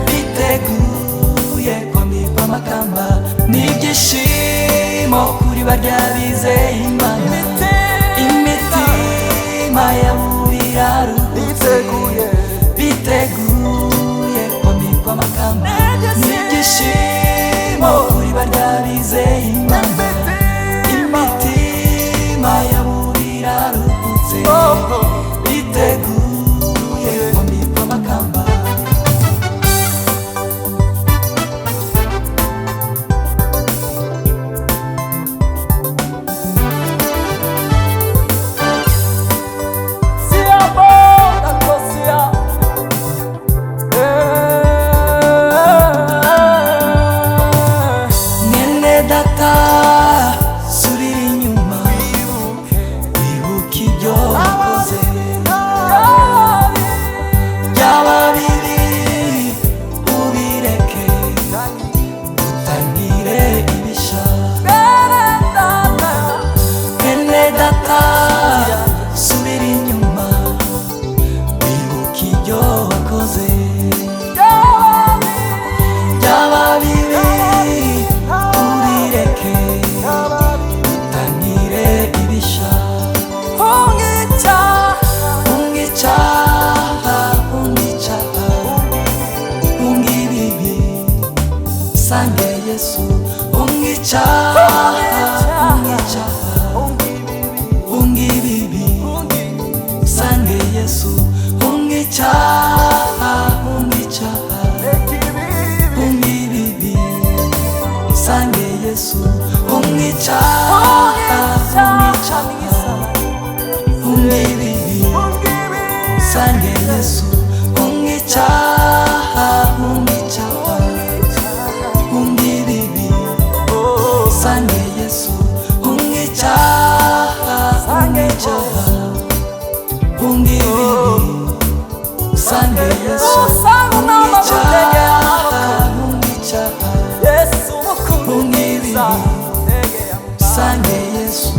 biteguye kwambikwa amakamba n'ibyishimo kuri barya bizeye Imana. Imitima yabo iraruhutse biteguye kwambikwa amakamba n'ibyishimo kuri barya bizeye Imana. Imitima yabo iraruhutse biteguye kwambikwa amakamba. Subira inyuma wibuke ibyo wakoze, byaba bibi ubireke utangire ibisha. Bene data subira inyuma wibuke ibyo wakoze, byaba bibi ubireke utangire ibisha. Ungibibi sange Yesu. Ungibibi sange Yesu. Ungibibi sange Yesu. Ungibibi sange Yesu. Ungibibi sange Yesu. Ungibibi sange Yesu. Ungibibi sange Yesu.